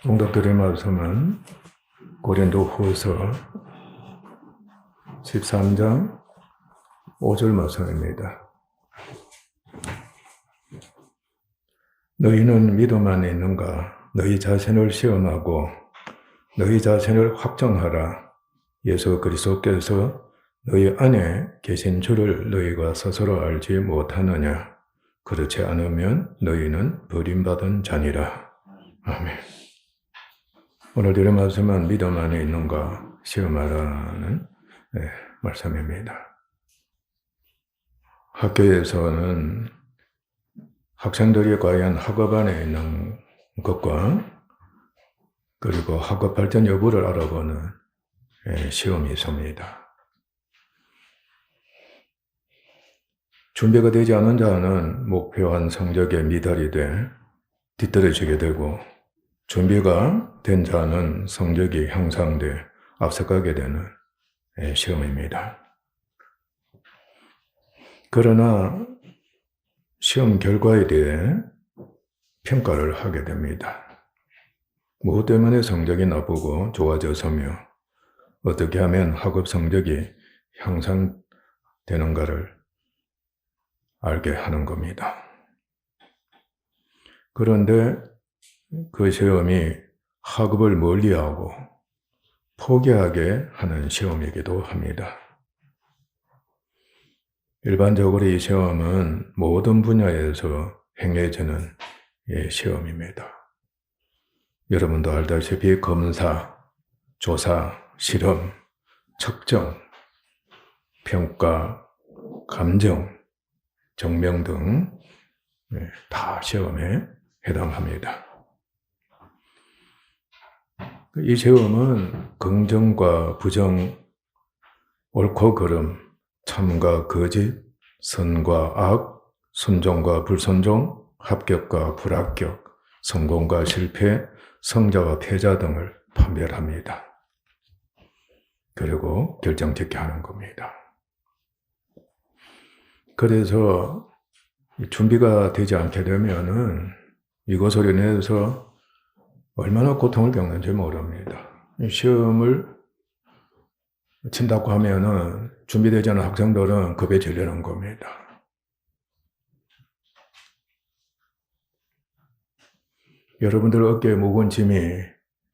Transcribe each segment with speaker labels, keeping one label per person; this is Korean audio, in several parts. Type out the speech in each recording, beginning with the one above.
Speaker 1: 공독드릴 말씀은 고린도후서 13장 5절 말씀입니다. 너희는 믿음 안에 있는가? 너희 자신을 시험하고 너희 자신을 확정하라. 예수 그리스도께서 너희 안에 계신 줄을 너희가 스스로 알지 못하느냐? 그렇지 않으면 너희는 버림받은 자니라. 아멘. 오늘 드릴 말씀은 믿음 안에 있는가 시험하라는 말씀입니다. 학교에서는 학생들이 과연 학업 안에 있는 것과 그리고 학업 발전 여부를 알아보는 시험이 있습니다. 준비가 되지 않은 자는 목표한 성적에 미달이 돼 뒤떨어지게 되고, 준비가 된 자는 성적이 향상돼 앞서가게 되는 시험입니다. 그러나 시험 결과에 대해 평가를 하게 됩니다. 무엇 때문에 성적이 나쁘고 좋아졌으며 어떻게 하면 학업 성적이 향상되는가를 알게 하는 겁니다. 그런데 그 시험이 학업을 멀리하고 포기하게 하는 시험이기도 합니다. 일반적으로 이 시험은 모든 분야에서 행해지는 시험입니다. 여러분도 알다시피 검사, 조사, 실험, 측정, 평가, 감정, 증명 등 다 시험에 해당합니다. 이 시험은 긍정과 부정, 옳고 그름, 참과 거짓, 선과 악, 순종과 불순종, 합격과 불합격, 성공과 실패, 성자와 패자 등을 판별합니다. 그리고 결정짓게 하는 겁니다. 그래서 준비가 되지 않게 되면은 이것으로 인해서 얼마나 고통을 겪는지 모릅니다. 시험을 친다고 하면은 준비되지 않은 학생들은 겁에 질리는 겁니다. 여러분들 어깨에 무거운 짐이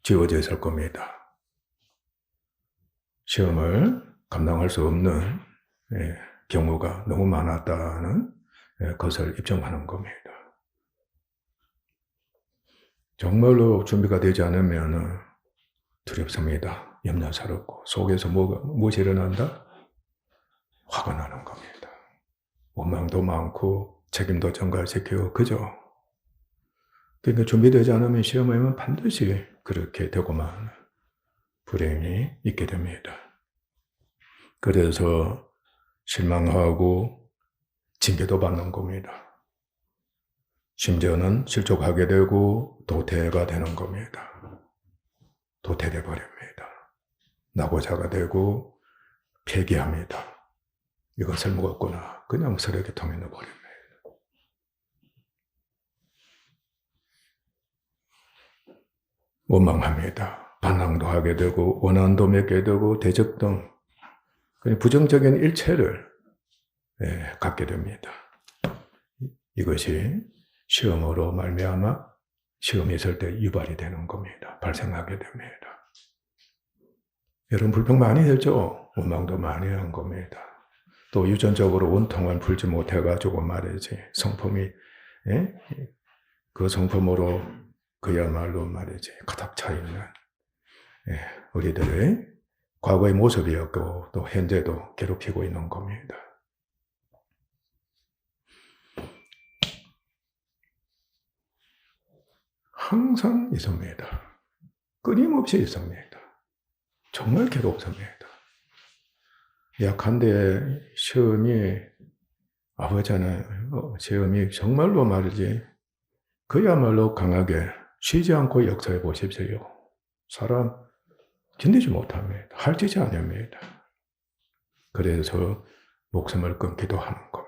Speaker 1: 지워져 있을 겁니다. 시험을 감당할 수 없는 경우가 너무 많았다는 것을 입증하는 겁니다. 정말로 준비가 되지 않으면 두렵습니다. 염려스럽고 속에서 무엇이 일어난다? 화가 나는 겁니다. 원망도 많고 책임도 전가시키고 그죠? 그러니까 준비되지 않으면 시험에는 반드시 그렇게 되고만 불행이 있게 됩니다. 그래서 실망하고 징계도 받는 겁니다. 심지어는 실족하게 되고 도태가 되는 겁니다. 도태돼 버립니다. 낙오자가 되고 폐기합니다. 이것을 먹었구나. 그냥 쓰레기통에 넣어버립니다. 원망합니다. 반항도 하게 되고 원한도 맺게 되고 대적 등 부정적인 일체를 갖게 됩니다. 이것이 시험으로 말미암아 시험이 있을 때 유발이 되는 겁니다. 발생하게 됩니다. 여러분 불평 많이 했죠? 원망도 많이 한 겁니다. 또 유전적으로 원통을 풀지 못해가지고 말이지 성품이 그 성품으로 그야말로 말이지 가득 차 있는 우리들의 과거의 모습이었고 또 현재도 괴롭히고 있는 겁니다. 항상 있습니다. 끊임없이 있습니다. 정말 괴롭습니다. 약한데 시험이 아버지는 시험이 정말로 말이지 그야말로 강하게 쉬지 않고 역사해 보십시오. 사람 견디지 못합니다. 할지지 않습니다. 그래서 목숨을 끊기도 하는 겁니다.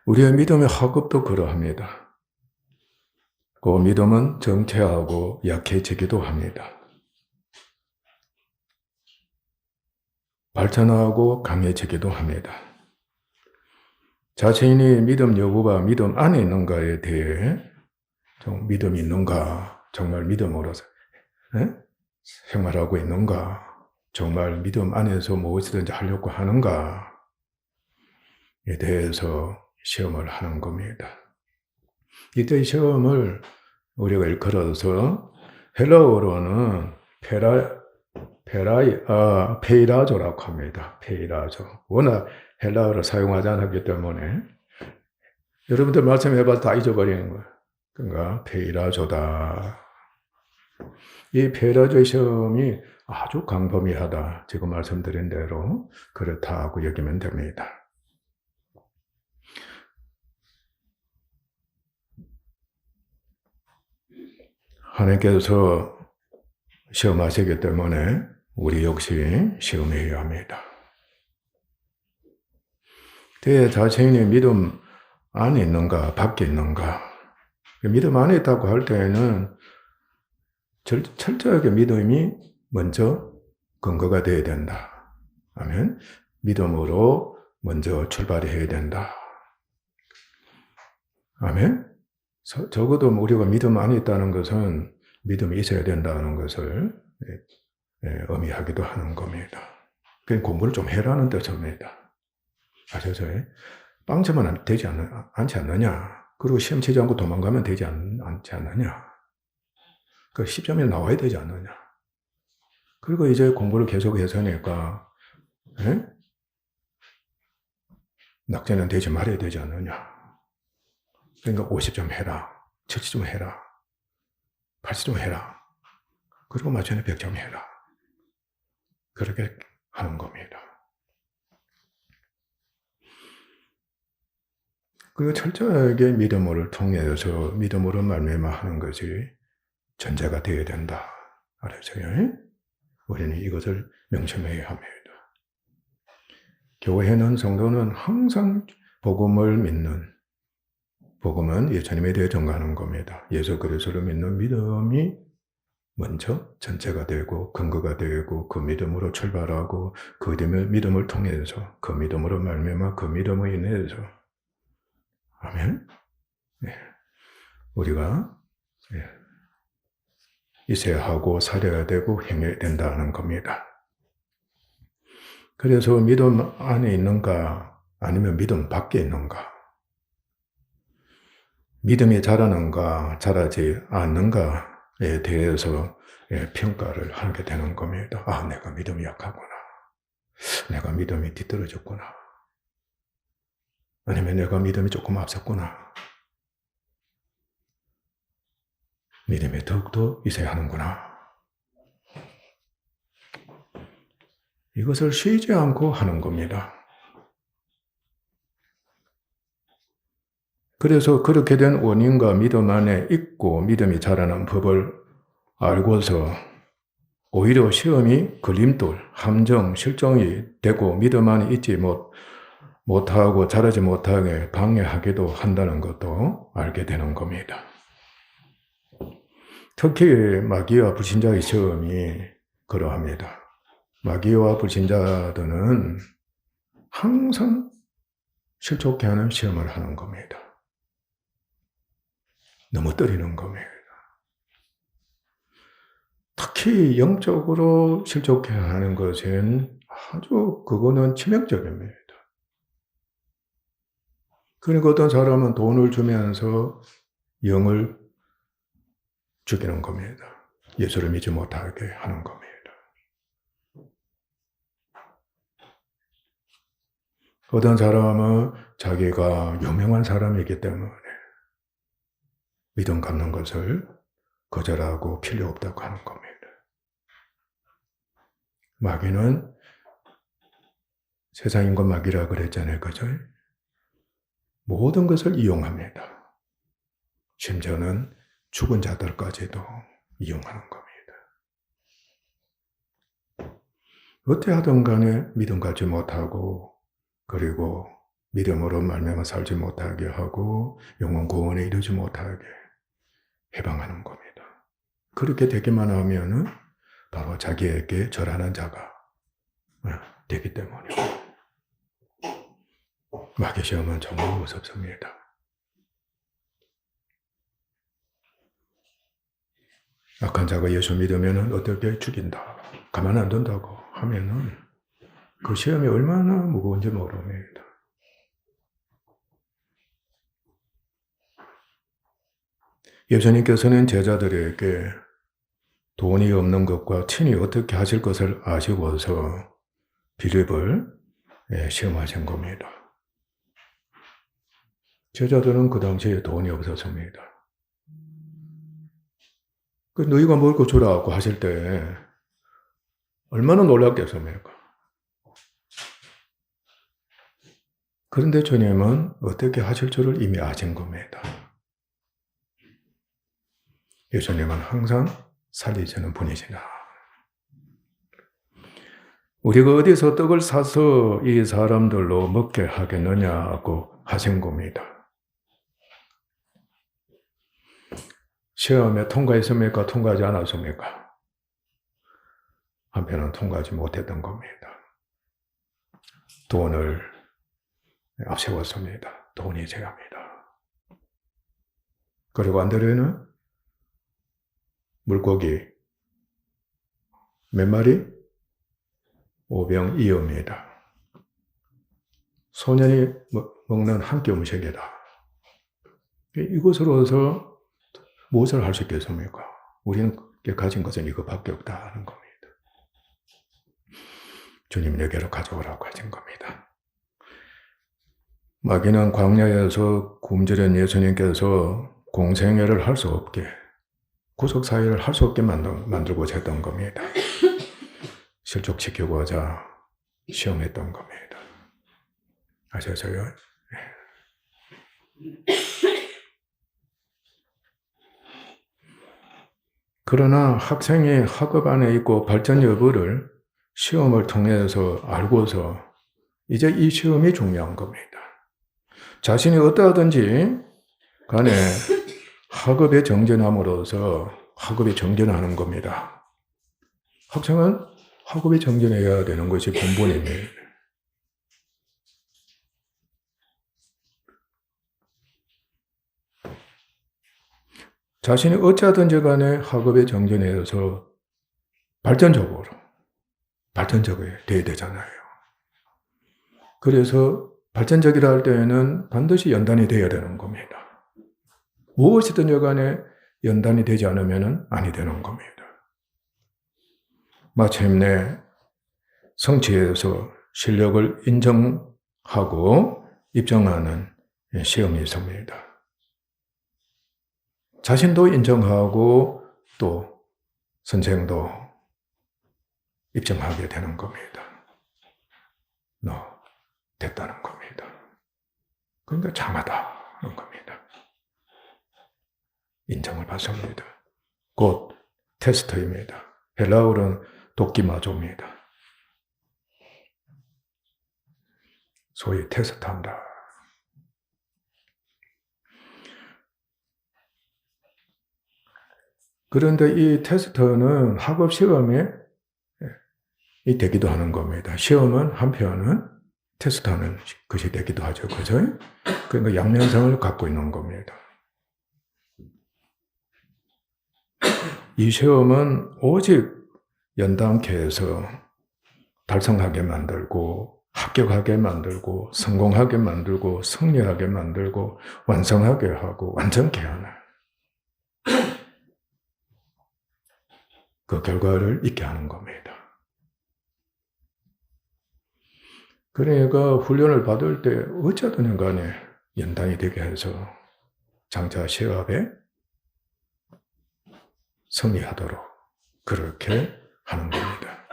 Speaker 1: 우리의 믿음의 학업도 그러합니다. 믿음은 정체하고 약해지기도 합니다. 발전하고 강해지기도 합니다. 자신이 믿음 여부가 믿음 안에 있는가에 대해 좀 믿음이 있는가, 정말 믿음으로서 생활하고 있는가, 정말 믿음 안에서 무엇이든지 하려고 하는가에 대해서 시험을 하는 겁니다. 이때 시험을 우리가 일컬어서 헬라어로는 페이라조라고 합니다. 페이라조. 워낙 헬라어를 사용하지 않았기 때문에 여러분들 말씀해봐도 다 잊어버리는 거예요. 그러니까 페이라조다. 이 페이라조 시험이 아주 광범위하다. 지금 말씀드린 대로 그렇다고 여기면 됩니다. 하나님께서 시험하시기 때문에 우리 역시 시험해야 합니다. 내 자신이 믿음 안에 있는가, 밖에 있는가. 믿음 안에 있다고 할 때에는 철저하게 믿음이 먼저 근거가 되어야 된다. 아멘. 믿음으로 먼저 출발해야 된다. 아멘. 적어도 우리가 믿음 안에 있다는 것은 믿음이 있어야 된다는 것을 의미하기도 하는 겁니다. 그냥 공부를 좀 해라는 뜻입니다. 아셔서 빵점은 되지 않지 않느냐. 그리고 시험 치지 않고 도망가면 되지 않지 않느냐. 그 10점이 나와야 되지 않느냐. 그리고 이제 공부를 계속해서니까 낙제는 되지 말아야 되지 않느냐. 그러니까 50점 해라. 70점 해라. 80점 해라. 그리고 마지막에 100점 해라. 그렇게 하는 겁니다. 그리고 철저하게 믿음을 통해서 믿음으로 말미암아 하는 것이 전제가 되어야 된다. 알았어요? 우리는 이것을 명심해야 합니다. 교회는 성도는 항상 복음을 믿는, 복음은 예수님에 대해 전가하는 겁니다. 예수 그리스도를 믿는 믿음이 먼저 전체가 되고 근거가 되고 그 믿음으로 출발하고 그 믿음을 통해서 그 믿음으로 말미암아 그 믿음을 인해서 아멘. 네. 우리가 있어야 하고 살아야 되고 행해야 된다는 겁니다. 그래서 믿음 안에 있는가 아니면 믿음 밖에 있는가, 믿음이 자라는가 자라지 않는가에 대해서 평가를 하게 되는 겁니다. 아, 내가 믿음이 약하구나. 내가 믿음이 뒤떨어졌구나. 아니면 내가 믿음이 조금 앞섰구나. 믿음이 더욱더 있어야 하는구나. 이것을 쉬지 않고 하는 겁니다. 그래서 그렇게 된 원인과 믿음 안에 있고 믿음이 자라는 법을 알고서 오히려 시험이 걸림돌, 함정, 실정이 되고 믿음 안에 있지 못하고 자라지 못하게 방해하기도 한다는 것도 알게 되는 겁니다. 특히 마귀와 불신자의 시험이 그러합니다. 마귀와 불신자들은 항상 실족해 하는 시험을 하는 겁니다. 넘어뜨리는 겁니다. 특히 영적으로 실족해 하는 것은 아주 그거는 치명적입니다. 그러니까 어떤 사람은 돈을 주면서 영을 죽이는 겁니다. 예수를 믿지 못하게 하는 겁니다. 어떤 사람은 자기가 유명한 사람이기 때문에 믿음 갖는 것을 거절하고 필요 없다고 하는 겁니다. 마귀는 세상인과 마귀라 그랬잖아요. 그죠? 모든 것을 이용합니다. 심지어는 죽은 자들까지도 이용하는 겁니다. 어떻게 하든 간에 믿음 갖지 못하고 그리고 믿음으로 말미암아 살지 못하게 하고 영원 구원에 이르지 못하게 해방하는 겁니다. 그렇게 되기만 하면은 바로 자기에게 절하는 자가 되기 때문에 마귀 시험은 정말 무섭습니다. 악한 자가 예수 믿으면 어떻게 죽인다, 가만 안 둔다고 하면은 그 시험이 얼마나 무거운지 모릅니다. 예수님께서는 제자들에게 돈이 없는 것과 친히 어떻게 하실 것을 아시고서 빌립을 시험하신 겁니다. 제자들은 그 당시에 돈이 없었습니다. 너희가 먹을 거 주라고 하실 때 얼마나 놀랐겠습니까? 그런데 주님은 어떻게 하실 줄을 이미 아신 겁니다. 예수님은 항상 살리시는 분이시다. 우리가 어디서 떡을 사서 이 사람들로 먹게 하겠느냐고 하신 겁니다. 시험에 통과했습니까? 통과하지 않았습니까? 한편은 통과하지 못했던 겁니다. 돈을 앞세웠습니다. 돈이 죄입니다. 그리고 안드레는 물고기 몇 마리? 5병2어입니다. 소년이 먹는 한 끼 음식이다. 이것으로서 무엇을 할 수 있겠습니까? 우리는 가진 것은 이것밖에 없다 하는 겁니다. 주님 내게로 가져오라고 하신 겁니다. 마귀는 광야에서 굶주린 예수님께서 공생애를 할 수 없게, 구속사회를 할 수 없게 만들고자 했던 겁니다. 실족시키고자 시험했던 겁니다. 아셨어요? 그러나 학생이 학업 안에 있고 발전 여부를 시험을 통해서 알고서 이제 이 시험이 중요한 겁니다. 자신이 어떠하든지 간에 학업에 정진함으로써 학업이 정진하는 겁니다. 학생은 학업이 정진해야 되는 것이 본분입니다. 자신이 어찌하든지 간에 학업에 정진해서 발전적으로 되어야 되잖아요. 그래서 발전적이라 할 때에는 반드시 연단이 되어야 되는 겁니다. 무엇이든 여간에 연단이 되지 않으면 아니 되는 겁니다. 마침내 성취해서 실력을 인정하고 입증하는 시험이 있습니다. 자신도 인정하고 또 선생도 입증하게 되는 겁니다. 너 됐다는 겁니다. 그러니까 장하다는 겁니다. 인정을 받습니다. 곧 테스트입니다. 헬라어로는 도끼마조입니다. 소위 테스트한다. 그런데 이 테스트는 학업 시험에 되기도 하는 겁니다. 시험은 한편은 테스트하는 것이 되기도 하죠. 그죠? 그러니까 양면성을 갖고 있는 겁니다. 이 시험은 오직 연단케 해서 달성하게 만들고 합격하게 만들고 성공하게 만들고 승리하게 만들고 완성하게 하고 완전케 하는 그 결과를 있게 하는 겁니다. 그러니까 훈련을 받을 때 어쩌든 간에 연단이 되게 해서 장차 시합에 승리하도록 그렇게 하는 겁니다.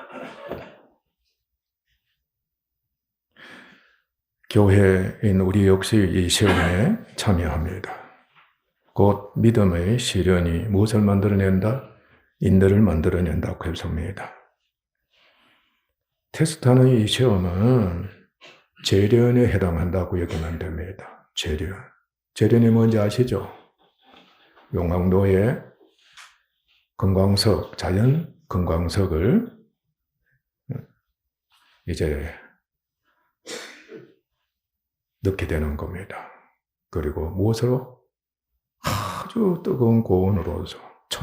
Speaker 1: 교회인 우리 역시 이 시험에 참여합니다. 곧 믿음의 시련이 무엇을 만들어낸다? 인내를 만들어낸다고 했습니다. 테스트하는 이 시험은 재련에 해당한다고 여기면 됩니다. 재련이 뭔지 아시죠? 용왕로에 금광석, 자연 금광석을 이제 넣게 되는 겁니다. 그리고 무엇으로? 아주 뜨거운 고온으로서,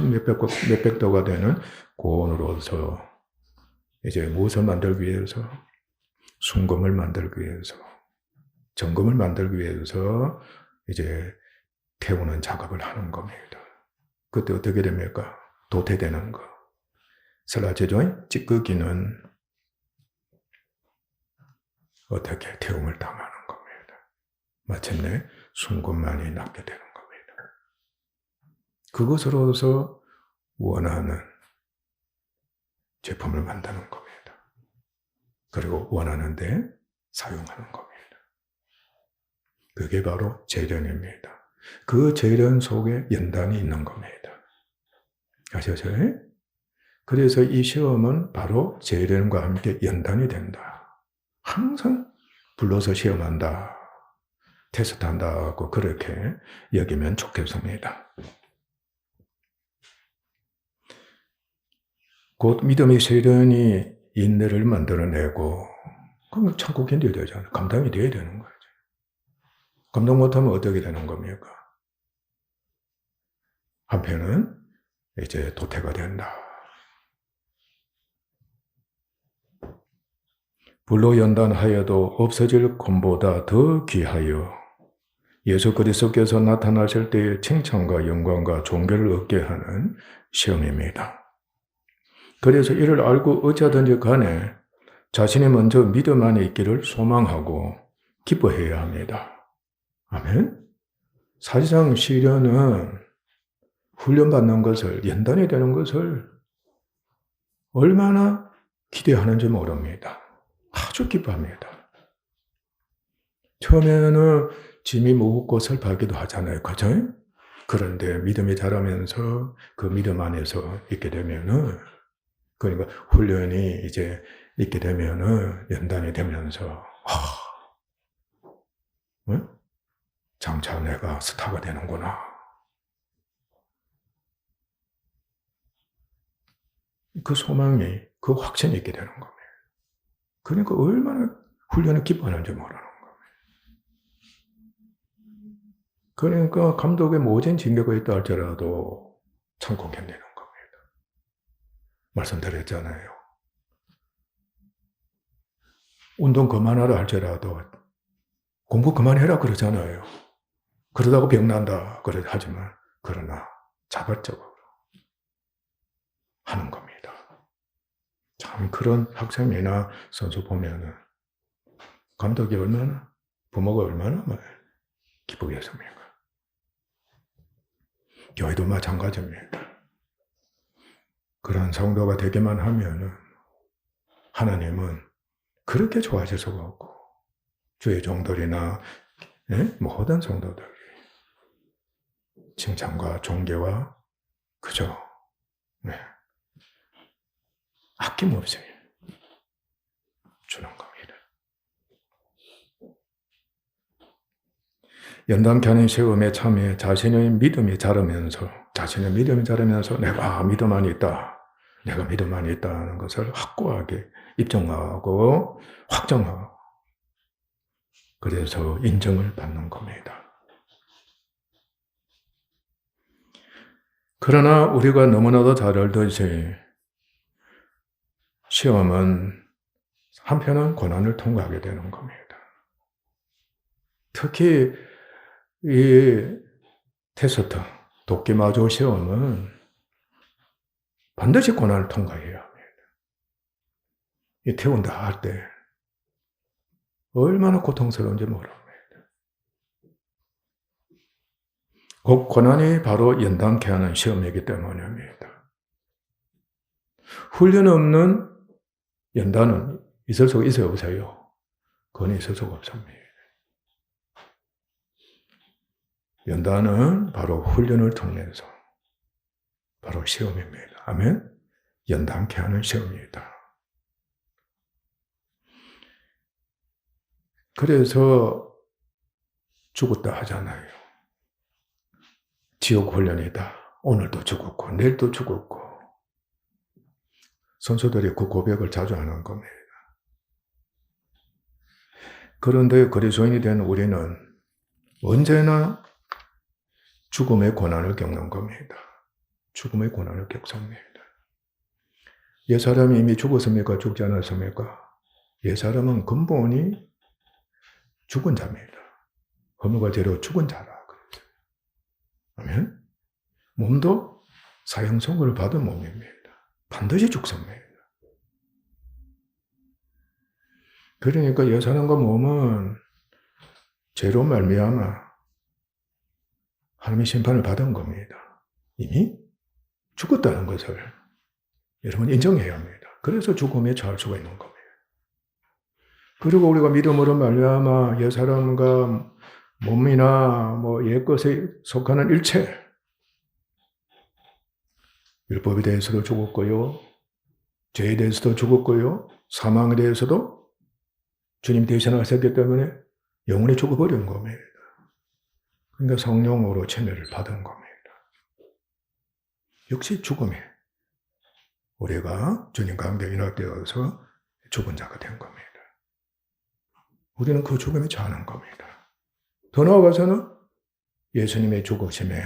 Speaker 1: 몇백 도가 되는 고온으로서 이제 무엇을 만들기 위해서? 순금을 만들기 위해서, 정금을 만들기 위해서 이제 태우는 작업을 하는 겁니다. 그때 어떻게 됩니까? 도태되는 거. 설화제조의 찌꺼기는 어떻게 태움을 당하는 겁니다. 마침내 순금만이 남게 되는 겁니다. 그것으로서 원하는 제품을 만드는 겁니다. 그리고 원하는 데 사용하는 겁니다. 그게 바로 재련입니다. 그 재련 속에 연단이 있는 겁니다. 아셨어요? 그래서 이 시험은 바로 재련과 함께 연단이 된다. 항상 불러서 시험한다, 테스트한다고 그렇게 여기면 좋겠습니다. 곧 믿음의 세련이 인내를 만들어내고, 그럼 참고 견뎌야 되잖아요. 감당이 돼야 되는 거죠. 감당 못하면 어떻게 되는 겁니까? 한편은 이제 도태가 된다. 불로 연단하여도 없어질 것보다 더 귀하여 예수 그리스도께서 나타나실 때의 칭찬과 영광과 존귀를 얻게 하는 시험입니다. 그래서 이를 알고 어찌하든지 간에 자신이 먼저 믿음 안에 있기를 소망하고 기뻐해야 합니다. 아멘. 사실상 시련은 훈련받는 것을, 연단이 되는 것을 얼마나 기대하는지 모릅니다. 아주 기뻐합니다. 처음에는 짐이 무겁고 슬퍼하기도 하잖아요. 그죠? 그런데 믿음이 자라면서 그 믿음 안에서 있게 되면은, 그러니까 훈련이 이제 있게 되면은 연단이 되면서, 응? 장차 내가 스타가 되는구나. 그 소망이, 그 확신이 있게 되는 겁니다. 그러니까 얼마나 훈련을 기뻐하는지 모르는 겁니다. 그러니까 감독의 모진 징계가 있다 할지라도 참고 견디는 겁니다. 말씀드렸잖아요. 운동 그만하라 할지라도 공부 그만해라 그러잖아요. 그러다가 병난다 그래 하지만, 그러나 자발적으로 하는 겁니다. 참 그런 학생이나 선수 보면은 감독이 얼마나, 부모가 얼마나 기쁘겠습니까? 교회도 마찬가지입니다. 그런 성도가 되기만 하면은 하나님은 그렇게 좋아하실 수가 없고, 주의 종들이나 모든 성도들이 칭찬과 존귀와 그저 아낌없이 주는 겁니다. 연단케 하는 시험에 참여 자신의 믿음이 자라면서 내가 믿음 안에 있다, 내가 믿음 안에 있다는 것을 확고하게 입증하고 확정하고, 그래서 인정을 받는 겁니다. 그러나 우리가 너무나도 잘 알듯이 시험은 한편은 고난을 통과하게 되는 겁니다. 특히 이 테스트, 도끼마조 시험은 반드시 고난을 통과해야 합니다. 이 태운다 할 때 얼마나 고통스러운지 모릅니다. 그 고난이 바로 연단케 하는 시험이기 때문입니다. 훈련 없는 연단은 있을 수가 있어요, 없어요? 그건 있을 수가 없습니다. 연단은 바로 훈련을 통해서 바로 시험입니다. 아멘? 연단케 하는 시험이다. 그래서 죽었다 하잖아요. 지옥 훈련이다. 오늘도 죽었고 내일도 죽었고. 선수들이 그 고백을 자주 하는 겁니다. 그런데 그리스도인이 된 우리는 언제나 죽음의 고난을 겪는 겁니다. 죽음의 고난을 겪습니다. 옛사람이 이미 죽었습니까? 죽지 않았습니까? 옛사람은 근본이 죽은 자입니다. 허무가 죄로 죽은 자라 그랬어요. 아멘? 몸도 사형선고를 받은 몸입니다. 반드시 죽습니다. 그러니까 옛사람과 몸은 죄로 말미암아 하나님의 심판을 받은 겁니다. 이미 죽었다는 것을 여러분 인정해야 합니다. 그래서 죽음에 처할 수가 있는 겁니다. 그리고 우리가 믿음으로 말미암아 옛사람과 몸이나 옛것에 속하는 일체, 율법에 대해서도 죽었고요, 죄에 대해서도 죽었고요, 사망에 대해서도 주님 대신하셨기 때문에 영원히 죽어버린 겁니다. 그러니까 성령으로 체면을 받은 겁니다. 역시 죽음에 우리가 주님 가운데 인합되어서 죽은 자가 된 겁니다. 우리는 그 죽음에 처하는 겁니다. 더 나아가서는 예수님의 죽으심에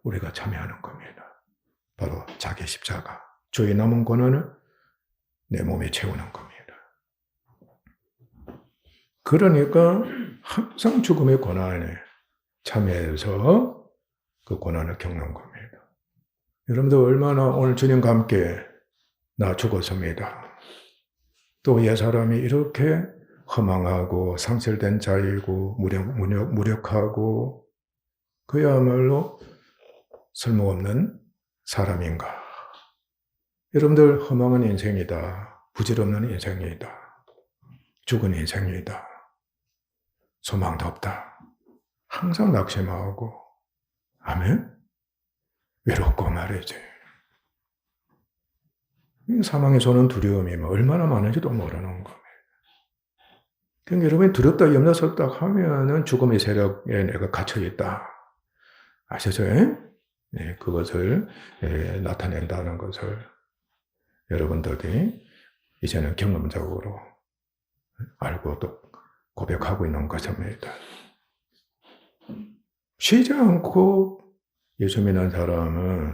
Speaker 1: 우리가 참여하는 겁니다. 바로 자기 십자가, 주의 남은 고난을 내 몸에 채우는 겁니다. 그러니까 항상 죽음의 고난에 참여해서 그 고난을 겪는 겁니다. 여러분들 얼마나 오늘 주님과 함께 나 죽었습니다. 또 옛사람이 이렇게 허망하고 상실된 자이고 무력하고 그야말로 쓸모없는 사람인가. 여러분들 허망한 인생이다. 부질없는 인생이다. 죽은 인생이다. 소망도 없다. 항상 낙심하고 아멘? 외롭고 말이지. 사망에서 오는 두려움이 얼마나 많은지도 모르는 겁니다. 그러니까 여러분이 두렵다, 염려스럽다 하면은 죽음의 세력에 내가 갇혀있다. 아시죠? 네, 그것을 나타낸다는 것을 여러분들이 이제는 경험적으로 알고 또 고백하고 있는 것입니다. 쉬지 않고 예수 믿는 사람은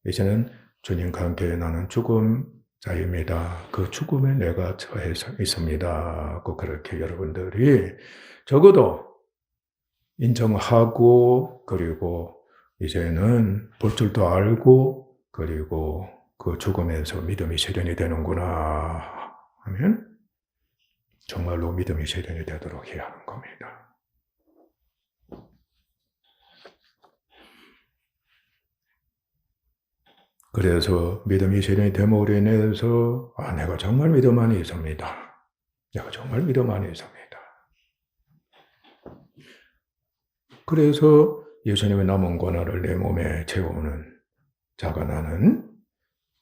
Speaker 1: 이제는 주님과 함께 나는 죽음 자입니다. 그 죽음에 내가 처해 있습니다. 꼭 그렇게 여러분들이 적어도 인정하고 그리고 이제는 볼 줄도 알고 그리고 그 죽음에서 믿음이 실현이 되는구나 하면 정말로 믿음이 실현이 되도록 해야 하는 겁니다. 그래서 믿음이 실현이 됨으로 인해서 내가 정말 믿음 안에 있습니다. 내가 정말 믿음 안에 있습니다. 그래서 예수님의 남은 고난을 내 몸에 채우는 자가 나는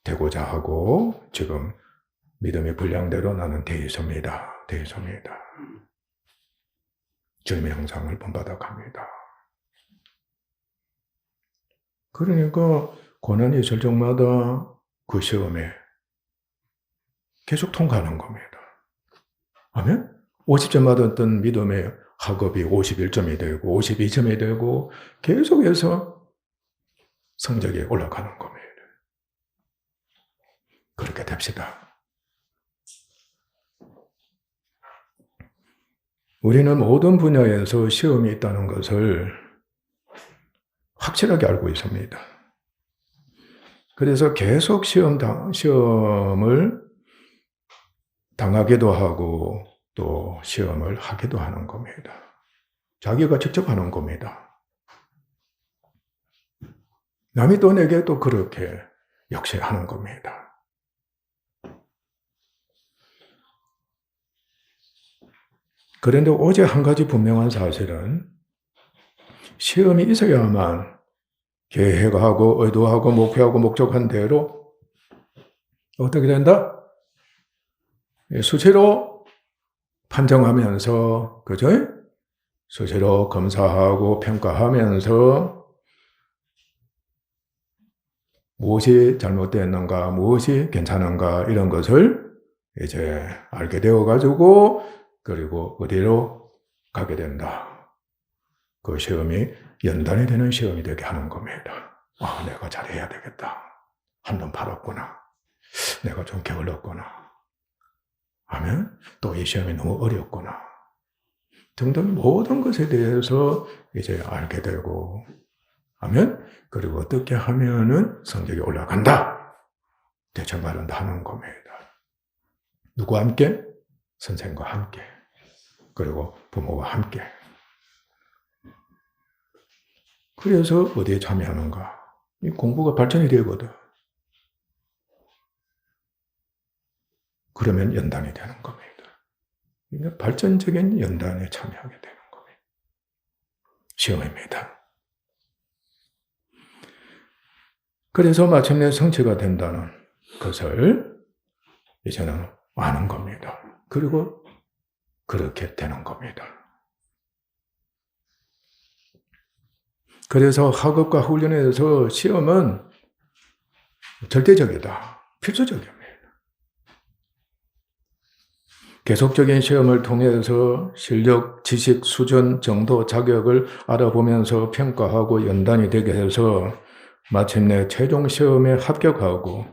Speaker 1: 되고자 하고 지금 믿음의 분량대로 나는 되어 있습니다. 되어 있습니다. 주님의 형상을 본받아 갑니다. 그러니까 고난이 있을 적마다 그 시험에 계속 통과하는 겁니다. 아멘? 50점 받았던 믿음의 학업이 51점이 되고 52점이 되고 계속해서 성적이 올라가는 겁니다. 그렇게 됩시다. 우리는 모든 분야에서 시험이 있다는 것을 확실하게 알고 있습니다. 그래서 계속 시험을 당하기도 하고 또 시험을 하기도 하는 겁니다. 자기가 직접 하는 겁니다. 남이 또 내게 또 그렇게 역시 하는 겁니다. 그런데 오직 한 가지 분명한 사실은 시험이 있어야만 계획하고 의도하고 목표하고 목적한 대로 어떻게 된다? 수시로 판정하면서, 그죠? 수시로 검사하고 평가하면서 무엇이 잘못됐는가, 무엇이 괜찮은가 이런 것을 이제 알게 되어가지고 그리고 어디로 가게 된다. 그 시험이 연단이 되는 시험이 되게 하는 겁니다. 아, 내가 잘해야 되겠다. 한눈 팔았구나. 내가 좀 게을렀구나. 하면 또 이 시험이 너무 어렵구나. 등등 모든 것에 대해서 이제 알게 되고 하면 그리고 어떻게 하면은 성적이 올라간다. 대처 마련도 하는 겁니다. 누구와 함께? 선생님과 함께. 그리고 부모와 함께. 그래서 어디에 참여하는가? 이 공부가 발전이 되거든. 그러면 연단이 되는 겁니다. 그러니까 발전적인 연단에 참여하게 되는 겁니다. 시험입니다. 그래서 마침내 성취가 된다는 것을 이제는 아는 겁니다. 그리고 그렇게 되는 겁니다. 그래서 학업과 훈련에서 시험은 절대적이다. 필수적입니다. 계속적인 시험을 통해서 실력, 지식, 수준, 정도, 자격을 알아보면서 평가하고 연단이 되게 해서 마침내 최종 시험에 합격하고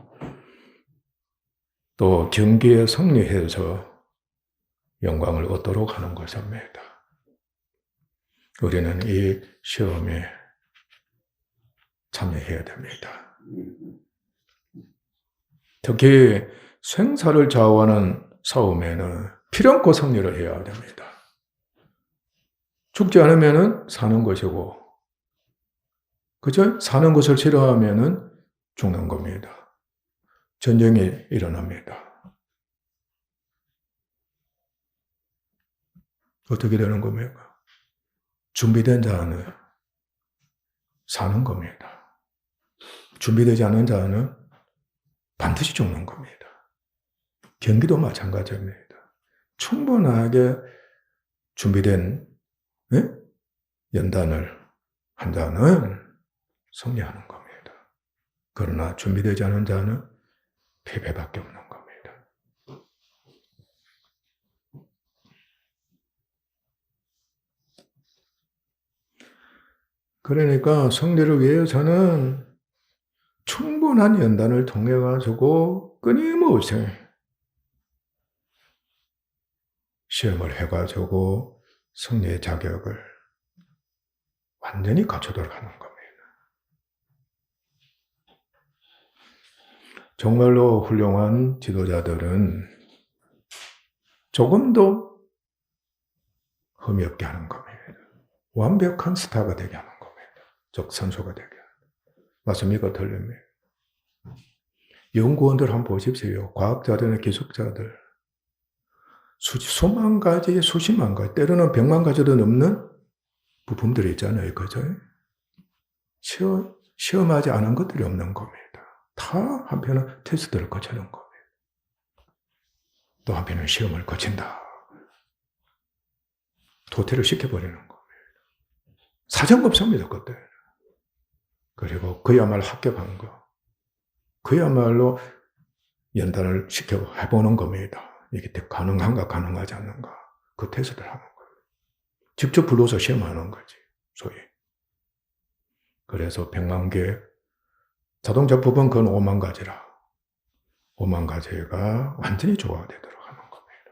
Speaker 1: 또 경기에 승리해서 영광을 얻도록 하는 것입니다. 우리는 이 시험에 참여해야 됩니다. 특히 생사를 좌우하는 싸움에는 필연코 승리를 해야 됩니다. 죽지 않으면 사는 것이고, 그죠? 사는 것을 싫어하면 죽는 겁니다. 전쟁이 일어납니다. 어떻게 되는 겁니까? 준비된 자는 사는 겁니다. 준비되지 않은 자는 반드시 죽는 겁니다. 경기도 마찬가지입니다. 충분하게 준비된 연단을 한 자는 승리하는 겁니다. 그러나 준비되지 않은 자는 패배밖에 없는 겁니다. 그러니까 승리를 위해서는 충분한 연단을 통해 가지고 끊임없이 시험을 해가지고 승리의 자격을 완전히 갖추도록 하는 겁니다. 정말로 훌륭한 지도자들은 조금도 흠이 없게 하는 겁니다. 완벽한 스타가 되게 하는 겁니다. 즉 선수가 되게 하는 겁니다. 맞습니까? 틀립니까? 연구원들 한번 보십시오. 과학자들이나 기술자들. 수만 가지, 수십만 가지, 때로는 100만 가지도 넘는 부품들이 있잖아요. 그죠? 시험하지 않은 것들이 없는 겁니다. 다 한편은 테스트를 거치는 겁니다. 또 한편은 시험을 거친다. 도태를 시켜버리는 겁니다. 사정 없습니다. 그때. 그리고 그야말로 합격한 거. 그야말로 연단을 시켜 해보는 겁니다. 이게 가능한가 가능하지 않는가 그 테스트를 하는 거예요. 직접 불러서 시험하는 거지 소위. 그래서 100만 개 자동차 부분 그건 5만 가지라 5만 가지가 완전히 조화되도록 하는 겁니다.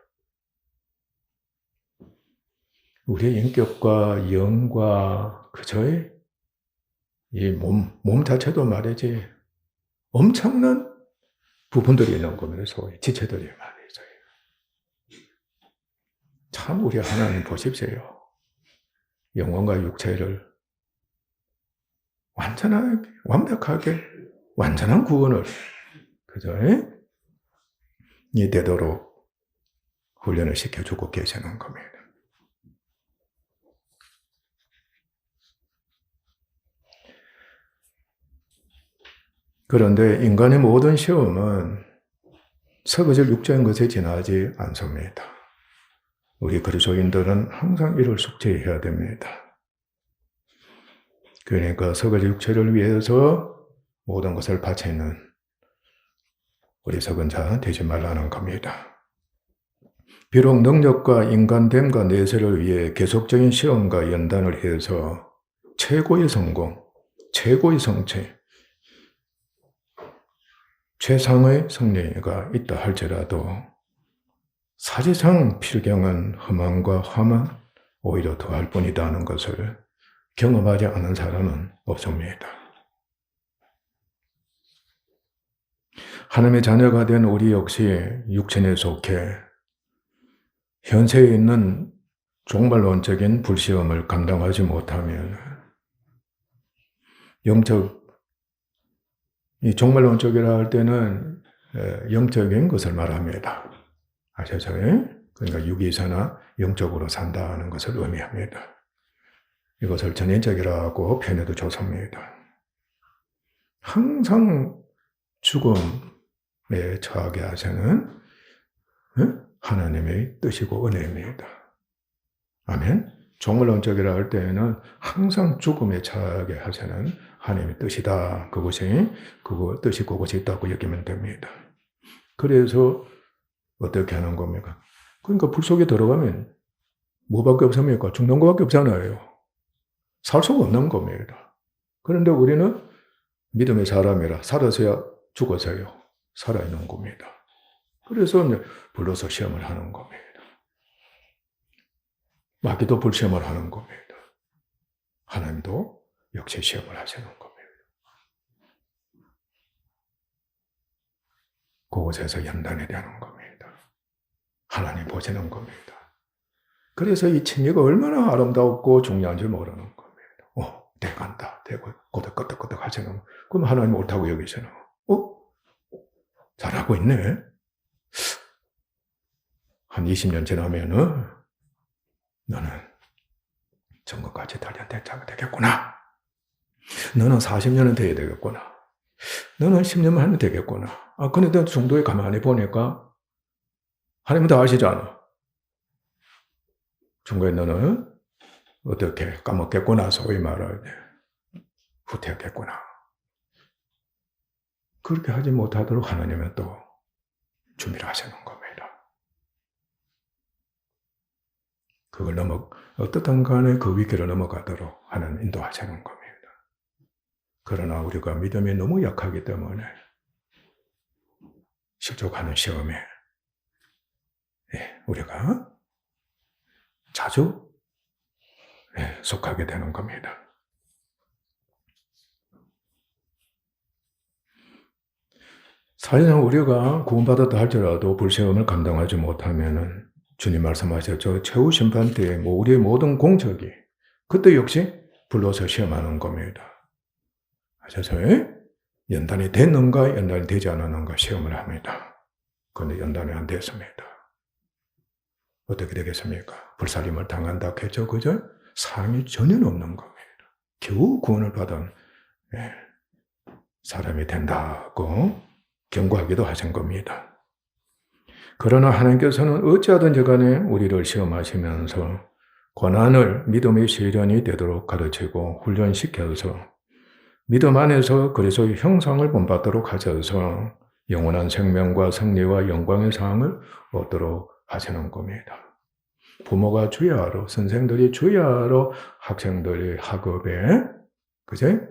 Speaker 1: 우리의 인격과 영과 그저 이 몸 자체도 말이지 엄청난 부분들이 있는 겁니다. 소위 지체들이 말이죠. 참 우리 하나님 보십시오. 영혼과 육체를 완전하게, 완벽하게, 완전한 구원을 그저 되도록 훈련을 시켜주고 계시는 겁니다. 그런데 인간의 모든 시험은 서거질 육적인 것에 지나지 않습니다. 우리 그리스도인들은 항상 이를 숙지해야 됩니다. 그러니까 서거질 육체를 위해서 모든 것을 바치는 어리석은 자 되지 말라는 겁니다. 비록 능력과 인간됨과 내세를 위해 계속적인 시험과 연단을 해서 최고의 성공, 최고의 성취, 최상의 승리가 있다 할지라도 사실상 필경은 험함과 화만 오히려 더할 뿐이다는 것을 경험하지 않은 사람은 없습니다. 하나님의 자녀가 된 우리 역시 육신에 속해 현세에 있는 종말론적인 불시험을 감당하지 못하면 이 종말론적이라 할 때는 영적인 것을 말합니다. 아셔서 그러니까 육이사나 영적으로 산다는 것을 의미합니다. 이것을 전인적이라고 표현해도 좋습니다. 항상 죽음에 처하게 하시는 하나님의 뜻이고 은혜입니다. 아멘. 종말론적이라 할 때에는 항상 죽음에 처하게 하시는 하나님의 뜻이다. 뜻이 그것이 있다고 여기면 됩니다. 그래서 어떻게 하는 겁니까? 그러니까 불 속에 들어가면 뭐밖에 없습니까? 죽는 것밖에 없잖아요. 살 수가 없는 겁니다. 그런데 우리는 믿음의 사람이라 살아서야 죽어서요. 살아있는 겁니다. 그래서 불러서 시험을 하는 겁니다. 마귀도 불시험을 하는 겁니다. 하나님도 역시 시험을 하시는 겁니다. 그곳에서 연단이 되는 겁니다. 하나님 보시는 겁니다. 그래서 이 침례가 얼마나 아름답고 중요한 줄 모르는 겁니다. 돼간다. 되고 꼬득꼬득꼬득 하시는. 그럼 하나님 옳다고 여기시는. 잘하고 있네. 한 20년 지나면은 너는 천국까지 달려야 자가 되겠구나. 너는 40년은 돼야 되겠구나. 너는 10년만 하면 되겠구나. 그런데 중도에 가만히 보니까 하나님은 다 아시잖아. 중도에 너는 어떻게 까먹겠구나. 소위 말할 때 후퇴했겠구나. 그렇게 하지 못하도록 하나님은 또 준비를 하시는 겁니다. 그걸 어떻든 간에 그 위기를 넘어가도록 하나님 인도하시는 겁니다. 그러나 우리가 믿음이 너무 약하기 때문에 실족하는 시험에 우리가 자주 속하게 되는 겁니다. 사실상 우리가 구원받았다 할지라도 불시험을 감당하지 못하면은 주님 말씀하셨죠. 최후 심판 때에 우리의 모든 공적이 그때 역시 불러서 시험하는 겁니다. 아셔서요? 연단이 됐는가 연단이 되지 않았는가 시험을 합니다. 그런데 연단이 안 됐습니다. 어떻게 되겠습니까? 불살림을 당한다 했죠. 그죠? 사랑이 전혀 없는 겁니다. 겨우 구원을 받은 사람이 된다고 경고하기도 하신 겁니다. 그러나 하나님께서는 어찌하든지 간에 우리를 시험하시면서 고난을 믿음의 시련이 되도록 가르치고 훈련시켜서 믿음 안에서 그리스도의 형상을 본받도록 하셔서 영원한 생명과 승리와 영광의 상을 얻도록 하시는 겁니다. 부모가 주야로, 선생들이 주야로 학생들이 학업에 그제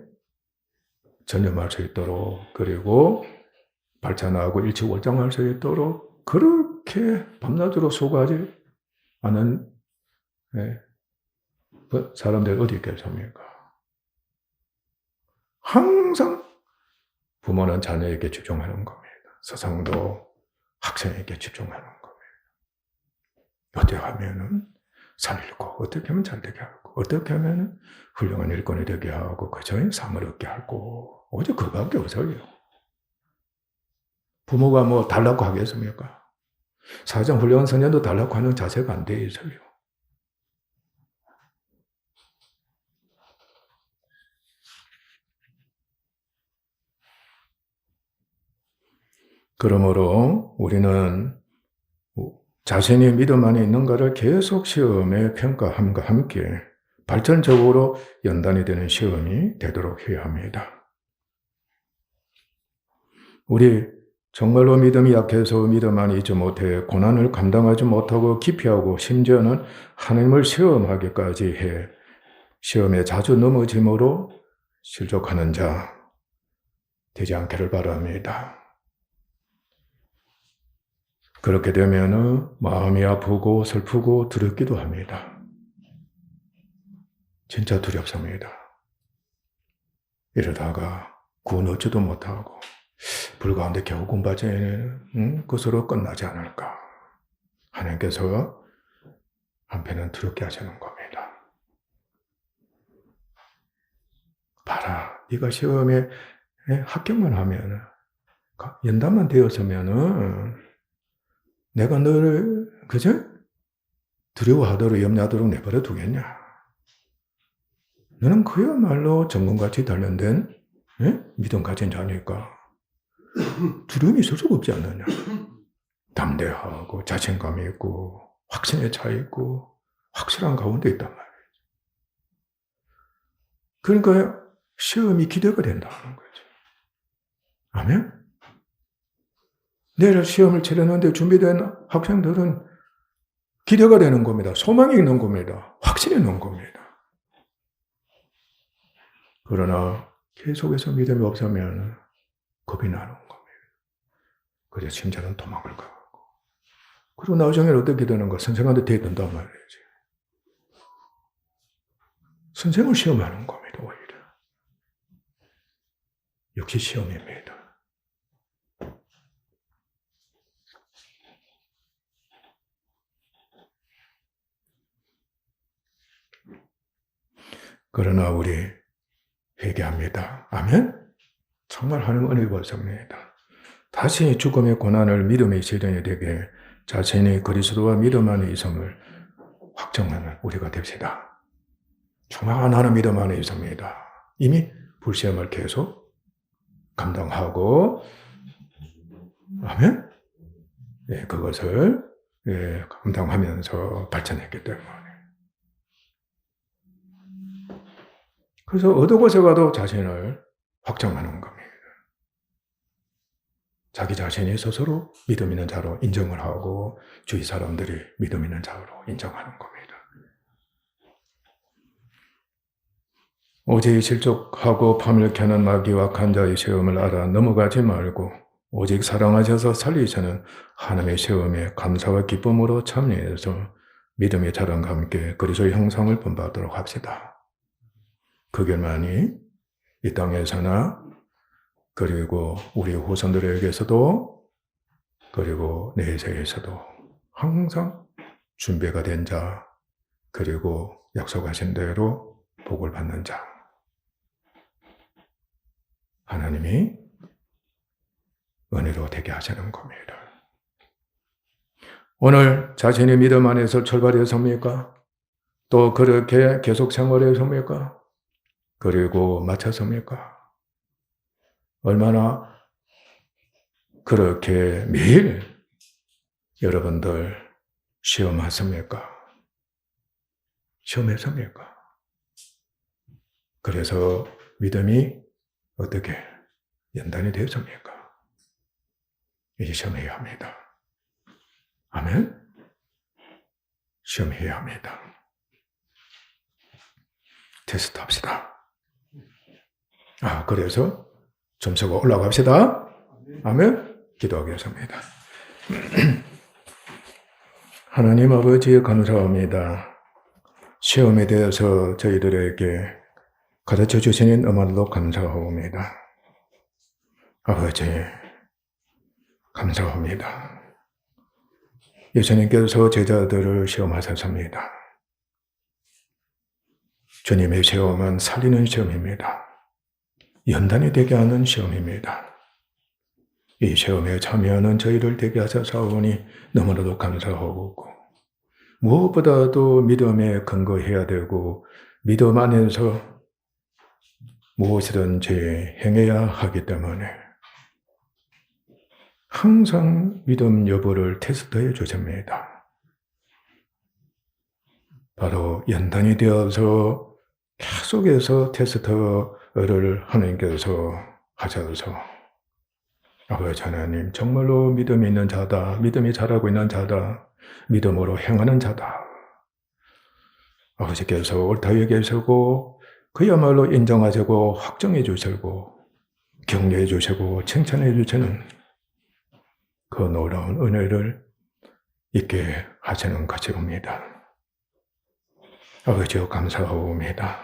Speaker 1: 전념할 수 있도록 그리고 발전하고 일치월장할 수 있도록 그렇게 밤낮으로 수고하지 않은 사람들 어디 있겠습니까? 항상 부모는 자녀에게 집중하는 겁니다. 스승도 학생에게 집중하는 겁니다. 어떻게 하면은 살리고, 어떻게 하면 잘 되게 하고, 어떻게 하면 훌륭한 일꾼이 되게 하고, 그저 상을 얻게 하고, 오직 그거밖에 없어요. 부모가 달라고 하겠습니까? 사실상 훌륭한 선녀도 달라고 하는 자세가 안 돼 있어요. 그러므로 우리는 자신이 믿음 안에 있는가를 계속 시험의 평가함과 함께 발전적으로 연단이 되는 시험이 되도록 해야 합니다. 우리 정말로 믿음이 약해서 믿음만 있지 못해 고난을 감당하지 못하고 기피하고 심지어는 하나님을 시험하기까지 해 시험에 자주 넘어짐으로 실족하는 자 되지 않기를 바랍니다. 그렇게 되면 마음이 아프고 슬프고 두렵기도 합니다. 진짜 두렵습니다. 이러다가 구원 얻지도 못하고 불가운데 겨우 군바지는 그것으로 끝나지 않을까. 하나님께서 한편은 두렵게 하시는 겁니다. 봐라, 네가 시험에 합격만 하면, 연단만 되었으면은 내가 너를 그저 두려워하도록 염려하도록 내버려 두겠냐. 너는 그야말로 전문같이 단련된 믿음 가진 자니까 두려움이 있을 수가 없지 않느냐. 담대하고 자신감이 있고 확신에 차 있고 확실한 가운데 있단 말이에요. 그러니까 시험이 기대가 된다는 거죠. 아멘? 내일 시험을 치르는데 준비된 학생들은 기대가 되는 겁니다. 소망이 있는 겁니다. 확신이 있는 겁니다. 그러나 계속해서 믿음이 없으면 겁이 나는 겁니다. 그래서 심지어는 도망을 가고. 그리고 나중에 어떻게 되는가? 선생한테 대든단 말이지. 선생을 시험하는 겁니다, 오히려. 역시 시험입니다. 그러나 우리 회개합니다. 아멘? 정말 하나님 은혜 받습니다. 다시 죽음의 고난을 믿음의 실현이 되게 자신이 그리스도와 믿음 안에 있음을 확정하는 우리가 됩시다. 정말 나는 믿음 안에 있습니다. 이미 불시험을 계속 감당하고, 아멘? 예, 그것을 감당하면서 발전했기 때문에. 그래서 어느 곳에 가도 자신을 확정하는 겁니다. 자기 자신이 스스로 믿음 있는 자로 인정을 하고 주위 사람들이 믿음 있는 자로 인정하는 겁니다. 오직 실족하고 파멸 켜는 마귀와 간자의 시험을 알아 넘어가지 말고 오직 사랑하셔서 살리시는 하나님의 시험에 감사와 기쁨으로 참여해서 믿음의 자랑과 함께 그리스도의 형상을 본받도록 합시다. 그 결만이 이 땅에서나 그리고 우리 후손들에게서도 그리고 내 세에서도 항상 준비가 된 자 그리고 약속하신 대로 복을 받는 자 하나님이 은혜로 되게 하시는 겁니다. 오늘 자신의 믿음 안에서 출발했습니까? 또 그렇게 계속 생활했습니까? 그리고 마쳤습니까? 얼마나 그렇게 매일 여러분들 시험하십니까? 시험했습니까? 그래서 믿음이 어떻게 연단이 되었습니까? 이제 시험해야 합니다. 아멘? 시험해야 합니다. 테스트 합시다. 그래서 점수가 올라갑시다. 아멘? 기도하겠습니다. 하나님 아버지 감사합니다. 시험에 대해서 저희들에게 가르쳐 주시는 은혜로 감사합니다. 아버지 감사합니다. 예수님께서 제자들을 시험하셨습니다. 주님의 시험은 살리는 시험입니다. 연단이 되게 하는 시험입니다. 이 시험에 참여하는 저희를 되게 하셔서오니 너무나도 감사하고 무엇보다도 믿음에 근거해야 되고 믿음 안에서 무엇이든지 행해야 하기 때문에 항상 믿음 여부를 테스트해 주십니다. 바로 연단이 되어서 계속해서 테스트를 하나님께서 하셔서 아버지 하나님, 정말로 믿음이 있는 자다, 믿음이 자라고 있는 자다, 믿음으로 행하는 자다. 아버지께서 옳다에 계시고 그야말로 인정하시고 확정해 주시고 격려해 주시고 칭찬해 주시는 그 놀라운 은혜를 있게 하시는 것이옵니다. 아버지여 감사하옵니다.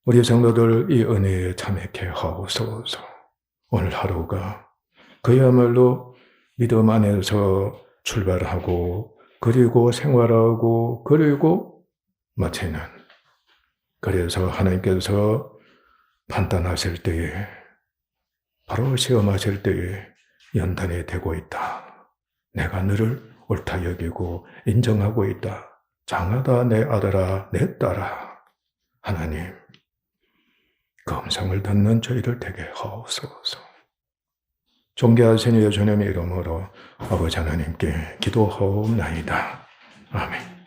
Speaker 1: 우리 성도들 이 은혜에 참여케 하옵소서. 오늘 하루가 그야말로 믿음 안에서 출발하고 그리고 생활하고 그리고 마치는, 그래서 하나님께서 판단하실 때에, 바로 시험하실 때에 연단이 되고 있다. 내가 너를 옳다 여기고 인정하고 있다. 장하다 내 아들아 내 딸아. 하나님, 그 음성을 듣는 저희들 되게 하옵소서. 존귀하신 예수님의 이름으로 아버지 하나님께 기도하옵나이다. 아멘.